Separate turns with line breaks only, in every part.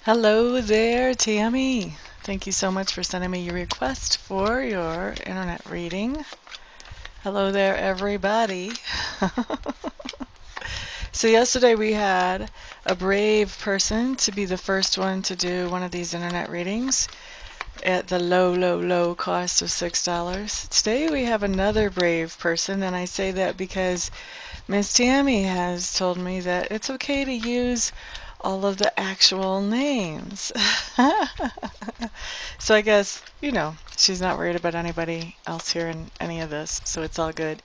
Hello there, Tammy. Thank you so much for sending me your request for your internet reading. Hello there, everybody. So yesterday we had a brave person to be the first one to do one of these internet readings at the low cost of $6. Today we have another brave person, and I say that because Miss Tammy has told me that it's okay to use all of the actual names. So I guess, she's not worried about anybody else here in any of this, so it's all good.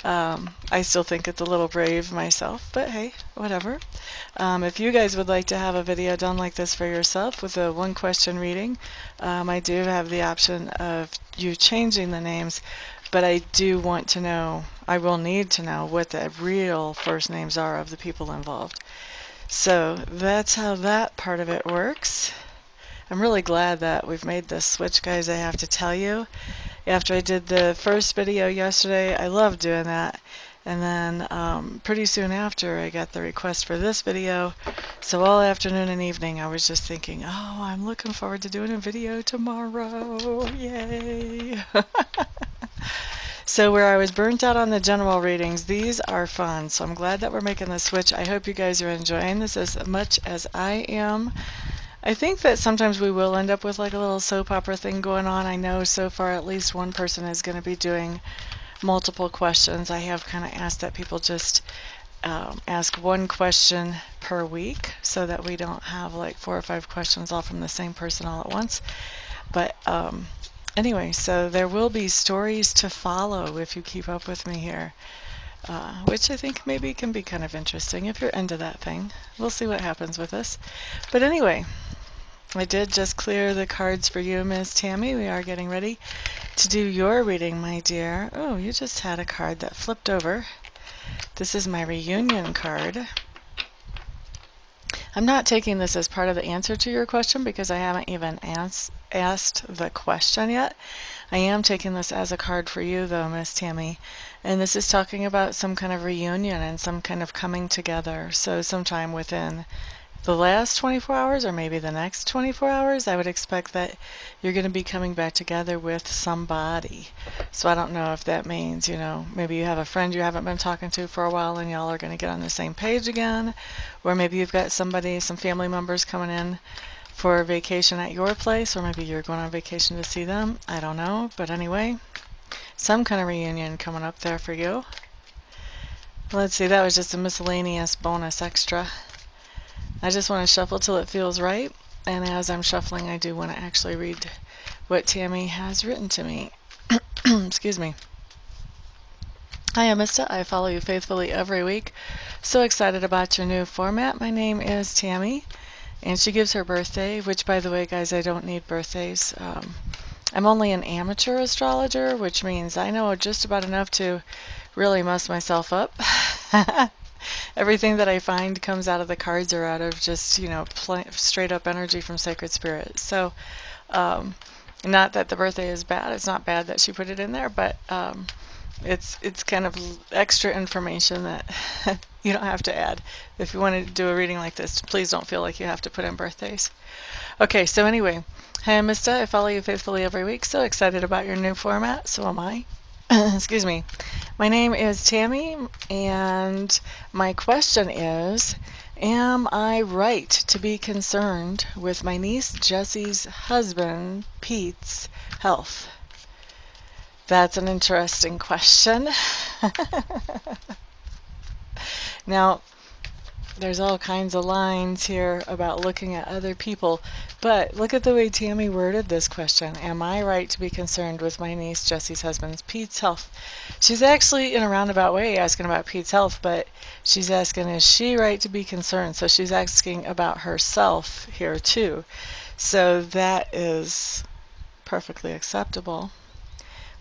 I still think it's a little brave myself, but hey, whatever. If you guys would like to have a video done like this for yourself with a one-question reading, I do have the option of you changing the names, but I do want to know, I will need to know what the real first names are of the people involved. So that's how that part of it works. I'm really glad that we've made this switch, guys, I have to tell you. After I did the first video yesterday, I loved doing that. And then pretty soon after, I got the request for this video. So all afternoon and evening, I was just thinking, oh, I'm looking forward to doing a video tomorrow. Yay! So where I was burnt out on the general readings, these are fun. So I'm glad that we're making the switch. I hope you guys are enjoying this as much as I am. I think that sometimes we will end up with like a little soap opera thing going on. I know so far at least one person is going to be doing multiple questions. I have kind of asked that people just ask one question per week so that we don't have like 4 or 5 questions all from the same person all at once. But anyway, so there will be stories to follow if you keep up with me here, which I think maybe can be kind of interesting if you're into that thing. We'll see what happens with this. But anyway, I did just clear the cards for you, Miss Tammy. We are getting ready to do your reading, my dear. Oh, you just had a card that flipped over. This is my reunion card. I'm not taking this as part of the answer to your question because I haven't even asked the question yet. I am taking this as a card for you, though, Miss Tammy. And this is talking about some kind of reunion and some kind of coming together. So sometime within the last 24 hours or maybe the next 24 hours, I would expect that you're going to be coming back together with somebody. So I don't know if that means, maybe you have a friend you haven't been talking to for a while and y'all are going to get on the same page again. Or maybe you've got somebody, some family members coming in for a vacation at your place, or maybe you're going on vacation to see them. I don't know. But anyway, some kind of reunion coming up there for you. Let's see, that was just a miscellaneous bonus extra. I just want to shuffle till it feels right, and as I'm shuffling, I do want to actually read what Tammy has written to me. Excuse me. Hi, Amista. I follow you faithfully every week. So excited about your new format. My name is Tammy, and she gives her birthday, which, by the way, guys, I don't need birthdays. I'm only an amateur astrologer, which means I know just about enough to really mess myself up. Everything that I find comes out of the cards or out of just, straight up energy from Sacred Spirit. So, not that the birthday is bad. It's not bad that she put it in there, but it's kind of extra information that you don't have to add. If you want to do a reading like this, please don't feel like you have to put in birthdays. Okay, so anyway, hi, Amista. I follow you faithfully every week. So excited about your new format. So am I. Excuse me. My name is Tammy, and my question is, am I right to be concerned with my niece Jessie's husband, Pete's health? That's an interesting question. Now, there's all kinds of lines here about looking at other people, but look at the way Tammy worded this question. Am I right to be concerned with my niece Jessie's husband's Pete's health? She's actually in a roundabout way asking about Pete's health, but she's asking, is she right to be concerned? So she's asking about herself here too. So that is perfectly acceptable.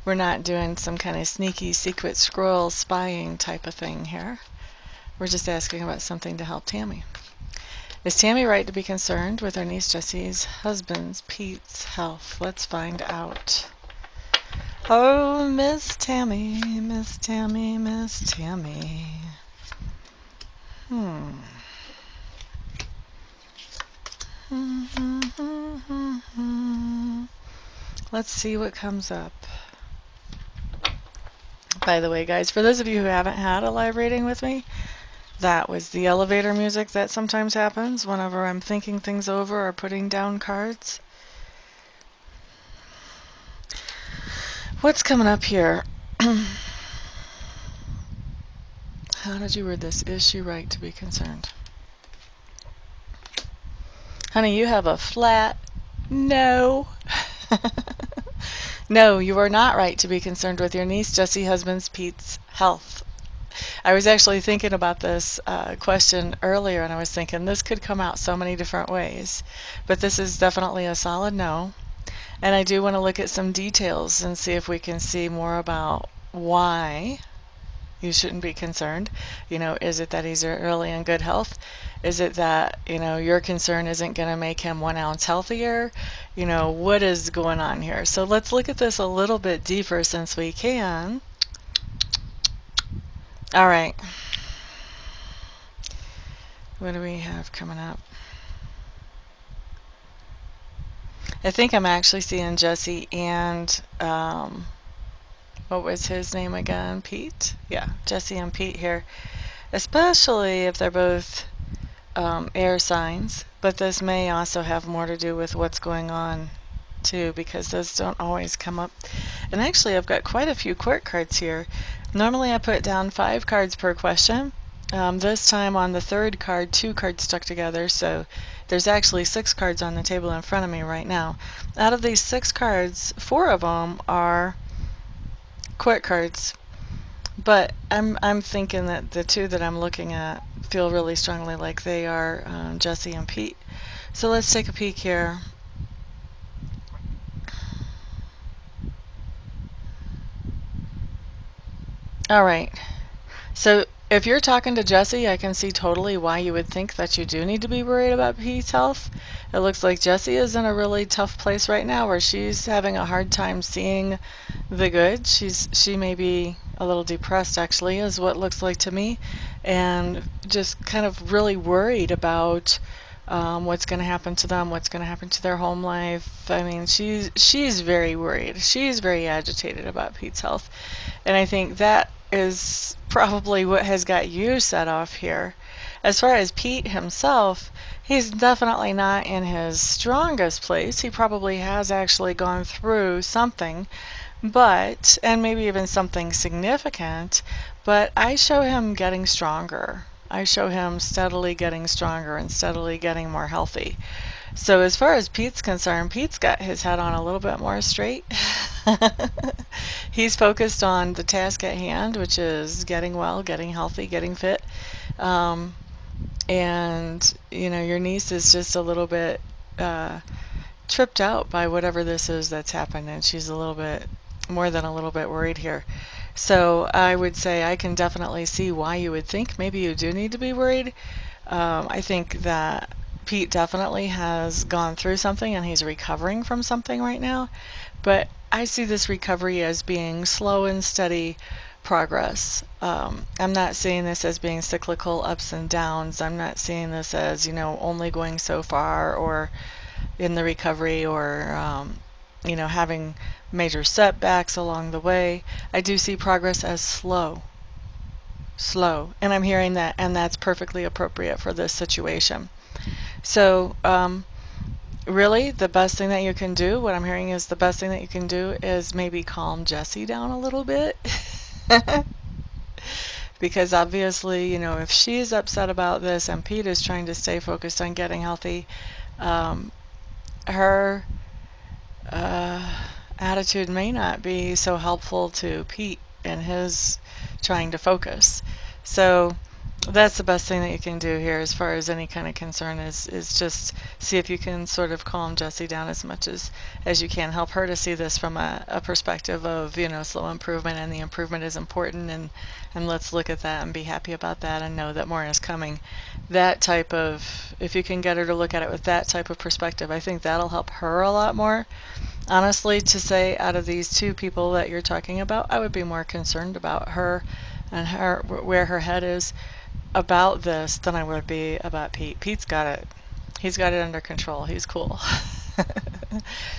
We're not doing some kind of sneaky secret squirrel spying type of thing here. We're just asking about something to help Tammy. Is Tammy right to be concerned with her niece Jessie's husband's Pete's health? Let's find out. Oh, Miss Tammy, Miss Tammy, Miss Tammy. Let's see what comes up. By the way, guys, for those of you who haven't had a live reading with me, that was the elevator music that sometimes happens whenever I'm thinking things over or putting down cards. What's coming up here? How did you word this? Is she right to be concerned? Honey, you have a flat no. No, you are not right to be concerned with your niece, Jessie husband's Pete's health. I was actually thinking about this question earlier, and I was thinking this could come out so many different ways. But this is definitely a solid no. And I do want to look at some details and see if we can see more about why you shouldn't be concerned. Is it that he's really in good health? Is it that, your concern isn't going to make him 1 ounce healthier? What is going on here? So let's look at this a little bit deeper since we can. All right. What do we have coming up? I think I'm actually seeing Jesse and, what was his name again? Pete? Yeah, Jesse and Pete here. Especially if they're both air signs, but this may also have more to do with what's going on too, because those don't always come up. And actually, I've got quite a few court cards here. Normally I put down 5 cards per question. This time on the 3rd card, 2 cards stuck together, so there's actually 6 cards on the table in front of me right now. Out of these 6 cards, 4 of them are court cards. But I'm thinking that the 2 that I'm looking at feel really strongly like they are Jesse and Pete. So let's take a peek here. All right. So if you're talking to Jesse, I can see totally why you would think that you do need to be worried about Pete's health. It looks like Jesse is in a really tough place right now where she's having a hard time seeing the good. She may be a little depressed, actually, is what it looks like to me, and just kind of really worried about what's going to happen to them, what's going to happen to their home life. I mean, she's very worried. She's very agitated about Pete's health, and I think that is probably what has got you set off here. As far as Pete himself, he's definitely not in his strongest place. He probably has actually gone through something, and maybe even something significant, but I show him getting stronger. I show him steadily getting stronger and steadily getting more healthy. So as far as Pete's concerned, Pete's got his head on a little bit more straight. He's focused on the task at hand, which is getting well, getting healthy, getting fit. And, your niece is just a little bit tripped out by whatever this is that's happened, and she's a little bit, more than a little bit worried here. So I would say I can definitely see why you would think maybe you do need to be worried. I think that Pete definitely has gone through something and he's recovering from something right now, but I see this recovery as being slow and steady progress. I'm not seeing this as being cyclical ups and downs. I'm not seeing this as, only going so far or in the recovery or, having major setbacks along the way. I do see progress as slow, and I'm hearing that, and that's perfectly appropriate for this situation. So, really, the best thing that you can do, what I'm hearing is the best thing that you can do is maybe calm Jessie down a little bit. Because obviously, if she's upset about this and Pete is trying to stay focused on getting healthy, her attitude may not be so helpful to Pete in his trying to focus. So that's the best thing that you can do here as far as any kind of concern is just see if you can sort of calm Jessie down as much as you can. Help her to see this from a perspective of, slow improvement, and the improvement is important, and let's look at that and be happy about that and know that more is coming. That type of, if you can get her to look at it with that type of perspective, I think that'll help her a lot more. Honestly, to say out of these 2 people that you're talking about, I would be more concerned about her and where her head is about this than I would be about Pete. Pete's got it. He's got it under control. He's cool.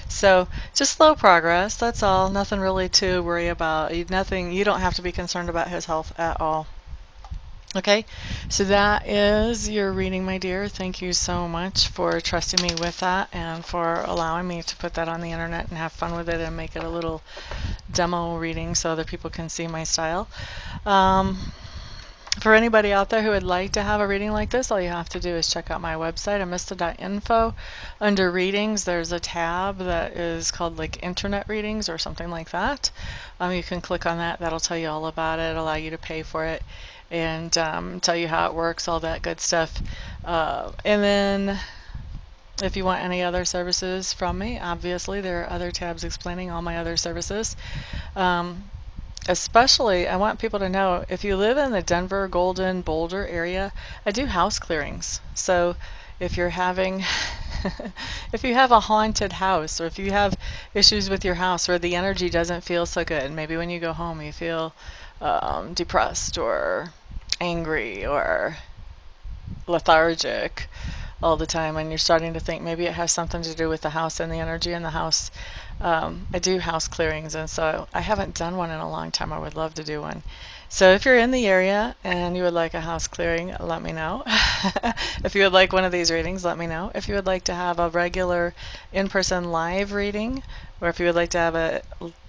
So just slow progress. That's all. Nothing really to worry about. Nothing. You don't have to be concerned about his health at all. Okay, so that is your reading, my dear. Thank you so much for trusting me with that and for allowing me to put that on the internet and have fun with it and make it a little demo reading so other people can see my style. For anybody out there who would like to have a reading like this, all you have to do is check out my website, amista.info. Under readings, there's a tab that is called like internet readings or something like that. You can click on that. That'll tell you all about it, allow you to pay for it, and tell you how it works, all that good stuff. And then if you want any other services from me, obviously there are other tabs explaining all my other services. Especially, I want people to know, if you live in the Denver, Golden, Boulder area, I do house clearings. So if you're having, if you have a haunted house, or if you have issues with your house where the energy doesn't feel so good, maybe when you go home you feel depressed or angry or lethargic all the time, and you're starting to think maybe it has something to do with the house and the energy in the house. I do house clearings, and so I haven't done one in a long time. I would love to do one. So if you're in the area and you would like a house clearing, let me know. If you would like one of these readings, let me know. If you would like to have a regular in-person live reading, or if you would like to have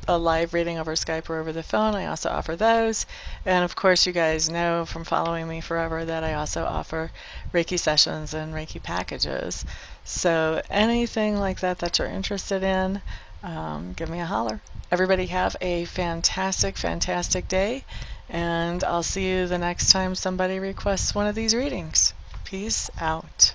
a live reading over Skype or over the phone, I also offer those. And of course, you guys know from following me forever that I also offer Reiki sessions and Reiki packages. So anything like that that you're interested in, give me a holler. Everybody have a fantastic, fantastic day, and I'll see you the next time somebody requests one of these readings. Peace out.